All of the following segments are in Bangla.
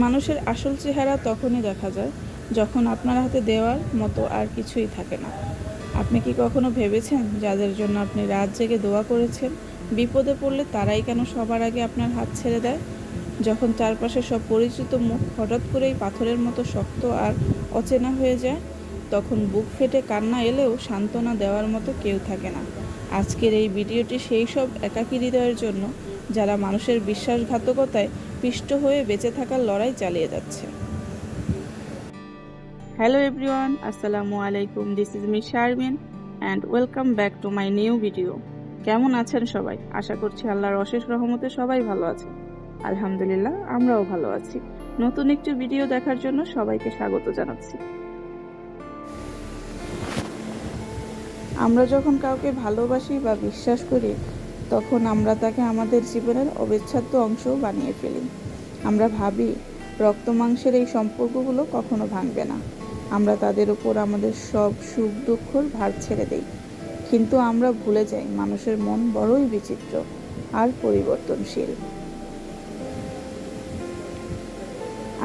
মানুষের আসল চেহারা তখনই দেখা যায় যখন আপনার হাতে দেওয়ার মতো আর কিছুই থাকে না। আপনি কি কখনো ভেবেছেন যাদের জন্য আপনি রাত জেগে দোয়া করেছেন, বিপদে পড়লে তারাই কেন সবার আগে আপনার হাত ছেড়ে দেয়? যখন চারপাশে সব পরিচিত মুখ হঠাৎ করেই পাথরের মতো শক্ত আর অচেনা হয়ে যায়, তখন বুক ফেটে কান্না এলেও সান্ত্বনা দেওয়ার মতো কেউ থাকে না। আজকের এই ভিডিওটি সেই সব একাকী হৃদয়ের জন্য যারা মানুষের বিশ্বাসঘাতকতায় পিষ্ট হয়ে বেঁচে থাকার লড়াই চালিয়ে যাচ্ছে। হ্যালো এভরিওয়ান, আসসালামু আলাইকুম। This is me Sharmin and welcome back to my new video. কেমন আছেন সবাই? আশা করছি আল্লাহর অশেষ রহমতে সবাই ভালো আছে। আলহামদুলিল্লাহ, আমরাও ভালো আছি। নতুন একটি ভিডিও দেখার জন্য সবাইকে স্বাগত জানাচ্ছি। আমরা যখন কাউকে ভালোবাসি বা বিশ্বাস করি, তখন আমরা তাকে আমাদের জীবনের অবিচ্ছেদ্য অংশ বানিয়ে ফেলি। আমরা ভাবি রক্ত মাংসের এই সম্পর্কগুলো কখনো ভাঙবে না। আমরা তাদের উপর আমাদের সব সুখ দুঃখর ভার ছেড়ে দেই। কিন্তু আমরা ভুলে যাই মানুষের মন বড়ই বিচিত্র আর পরিবর্তনশীল।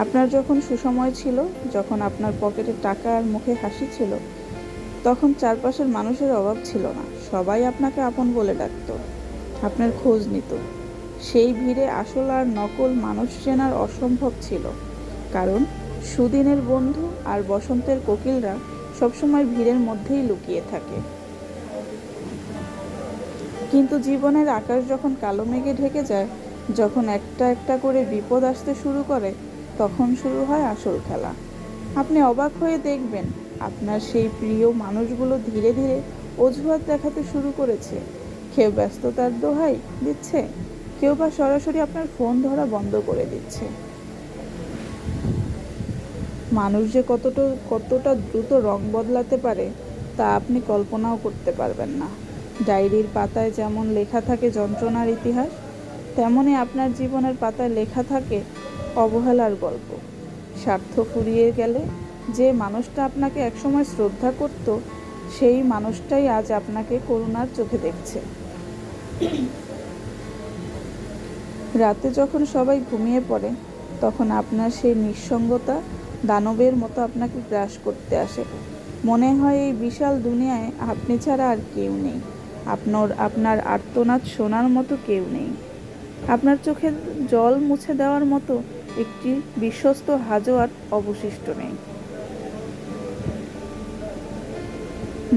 আপনার যখন সুসময় ছিল, যখন আপনার পকেটে টাকা আর মুখে হাসি ছিল, তখন চারপাশের মানুষের অভাব ছিল না। সবাই আপনাকে আপন বলে ডাকত, আপনার খোঁজ নিত। সেই ভিড়ে আসল আর নকল মানুষ চেনার অসম্ভব ছিল, কারণ সুদিনের বন্ধু আর বসন্তের কোকিলরা সবসময় ভিড়ের মধ্যেই লুকিয়ে থাকে। কিন্তু জীবনের আকাশ যখন কালো মেঘে ঢেকে যায়, যখন একটা একটা করে বিপদ আসতে শুরু করে, তখন শুরু হয় আসল খেলা। আপনি অবাক হয়ে দেখবেন আপনার সেই প্রিয় মানুষগুলো ধীরে ধীরে অজুহাত দেখাতে শুরু করেছে। কেউ ব্যস্ততার দোহাই দিচ্ছে, কেউ বা সরাসরি আপনার ফোন ধরা বন্ধ করে দিচ্ছে। মানুষ যে কতটা দ্রুত রং বদলাতে পারে তা আপনি কল্পনাও করতে পারবেন না। ডায়েরির পাতায় যেমন লেখা থাকে যন্ত্রণার ইতিহাস, তেমনই আপনার জীবনের পাতায় লেখা থাকে অবহেলার গল্প। স্বার্থ ফুরিয়ে গেলে যে মানুষটা আপনাকে একসময় শ্রদ্ধা করত, সেই মানুষটাই আজ আপনাকে করুণার চোখে দেখছে। রাতে যখন সবাই ঘুমিয়ে পড়ে, তখন আপনার সেই নিঃসঙ্গতা দানবের মতো আপনাকে গ্রাস করতে আসে। মনে হয় এই বিশাল দুনিয়ায় আপনি ছাড়া আর কেউ নেই। আপনার আর্তনাদ শোনার মতো কেউ নেই। আপনার চোখের জল মুছে দেওয়ার মতো একটি বিশ্বস্ত হাজত অবশিষ্ট নেই।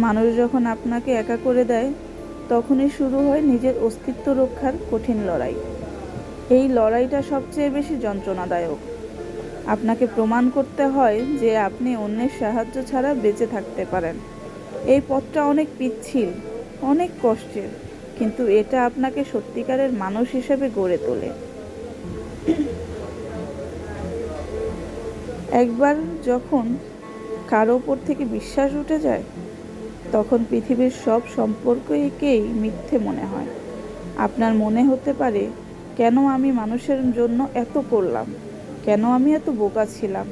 মানুষ যখন আপনাকে একা করে দেয়, তখনই শুরু হয় নিজের অস্তিত্ব রক্ষার কঠিন লড়াই। এই লড়াইটা সবচেয়ে বেশি যন্ত্রণাদায়ক। আপনাকে প্রমাণ করতে হয় যে আপনি অন্যের সাহায্য ছাড়া বেঁচে থাকতে পারেন। এই পথটা অনেক পিচ্ছিল, অনেক কষ্টের, কিন্তু এটা আপনাকে সত্যিকারের মানুষ হিসেবে গড়ে তোলে। একবার যখন কারো ওপর থেকে বিশ্বাস উঠে যায়, তখন পৃথিবীর সব সম্পর্ককেই মিথ্যে মনে হয়। আপনার মনে হতে পারে, কেন আমি মানুষের জন্য এত করলাম, কেন আমি এত বোকা ছিলাম।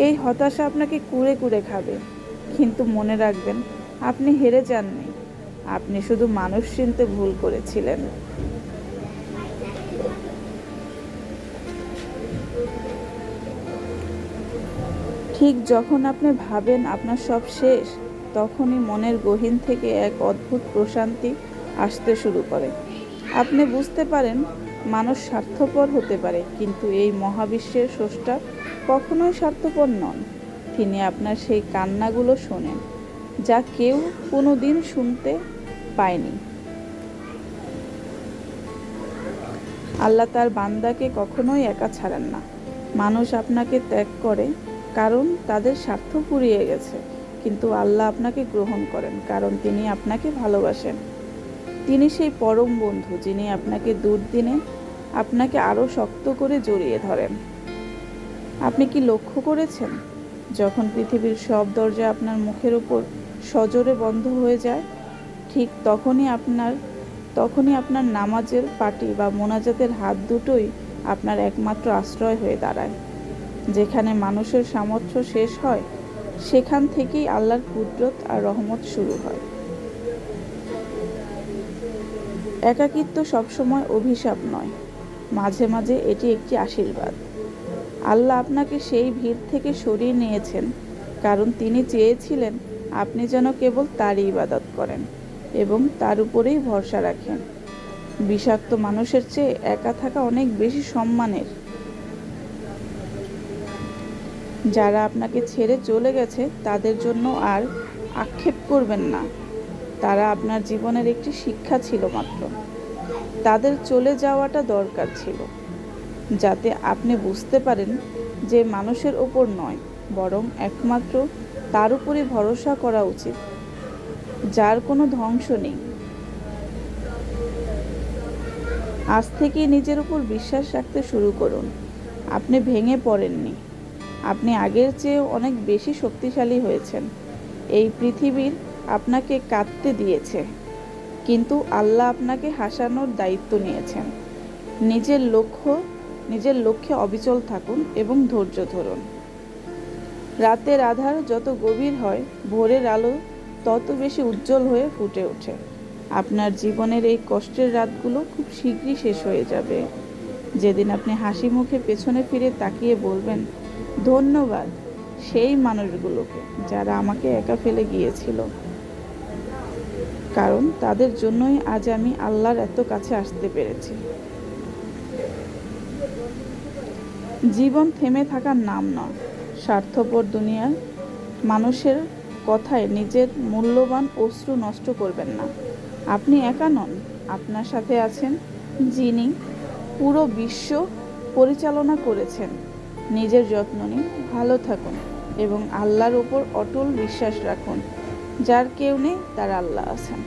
এই হতাশা আপনাকে কুরে কুরে খাবে। কিন্তু মনে রাখবেন, আপনি হেরে যাননি, আপনি শুধু মানুষ চিনতে ভুল করেছিলেন। ঠিক যখন আপনি ভাবেন আপনার সব শেষ, তখনই মনের গহীন থেকে এক অদ্ভুত প্রশান্তি আসতে শুরু করে। আপনি বুঝতে পারেন মানুষ স্বার্থপর হতে পারে, কিন্তু এই মহাবিশ্বের স্রষ্টা কখনোই স্বার্থপর নন। তিনি আপনার সেই কান্নাগুলো শোনেন, যা কেউ কোনো দিন শুনতে পায়নি। আল্লাহ তার বান্দাকে কখনোই একা ছাড়েন না। মানুষ আপনাকে ত্যাগ করে কারণ তাদের স্বার্থ ফুরিয়ে গেছে, কিন্তু আল্লাহ আপনাকে গ্রহণ করেন কারণ তিনি আপনাকে ভালোবাসেন। তিনি সেই পরম বন্ধু যিনি আপনাকে দুর্দিনে আপনাকে আরও শক্ত করে জড়িয়ে ধরেন। আপনি কি লক্ষ্য করেছেন, যখন পৃথিবীর সব দরজা আপনার মুখের উপর সজোরে বন্ধ হয়ে যায়, ঠিক তখনই আপনার নামাজের পাটি বা মোনাজাতের হাত দুটোই আপনার একমাত্র আশ্রয় হয়ে দাঁড়ায়। যেখানে মানুষের সামর্থ্য শেষ হয়, সেখান থেকেই আল্লাহর কুদরত আর রহমত শুরু হয়। একাকিত্ব সবসময় অভিশাপ নয়, মাঝে মাঝে এটি একটি আশীর্বাদ। আল্লাহ আপনাকে সেই ভিড় থেকে সরিয়ে নিয়েছেন, কারণ তিনি চেয়েছিলেন আপনি যেন কেবল তারই ইবাদত করেন এবং তার উপরেই ভরসা রাখেন। বিষাক্ত মানুষের চেয়ে একা থাকা অনেক বেশি সম্মানের। যারা আপনাকে ছেড়ে চলে গেছে তাদের জন্য আর আক্ষেপ করবেন না। তারা আপনার জীবনের একটি শিক্ষা ছিল মাত্র। তাদের চলে যাওয়াটা দরকার ছিল, যাতে আপনি বুঝতে পারেন যে মানুষের ওপর নয়, বরং একমাত্র তার উপরই ভরসা করা উচিত, যার কোনো ধ্বংস নেই। আজ থেকেই নিজের উপর বিশ্বাস রাখতে শুরু করুন। আপনি ভেঙে পড়েননি, আপনি আগের চেয়ে অনেক বেশি শক্তিশালী হয়েছেন। এই পৃথিবীর আপনাকে কাঁদতে দিয়েছে, কিন্তু আল্লাহ আপনাকে হাসানোর দায়িত্ব নিয়েছেন। নিজের লক্ষ্যে অবিচল থাকুন এবং ধৈর্য ধরুন। রাতের আধার যত গভীর হয়, ভোরের আলো তত বেশি উজ্জ্বল হয়ে ফুটে ওঠে। আপনার জীবনের এই কষ্টের রাতগুলো খুব শীঘ্রই শেষ হয়ে যাবে। যেদিন আপনি হাসি মুখে পেছনে ফিরে তাকিয়ে বলবেন, ধন্যবাদ সেই মানুষগুলোকে যারা আমাকে একা ফেলে গিয়েছিল, কারণ তাদের জন্যই আজ আমি আল্লাহর এত কাছে আসতে পেরেছি। জীবন থেমে থাকার নাম নয়। স্বার্থপর দুনিয়ার মানুষের কথায় নিজের মূল্যবান অশ্রু নষ্ট করবেন না। আপনি একা নন, আপনার সাথে আছেন যিনি পুরো বিশ্ব পরিচালনা করেছেন। নিজের যত্ন নিন, ভালো থাকুন এবং আল্লাহর উপর অটল বিশ্বাস রাখুন। যার কেউ নেই, তার আল্লাহ আছেন।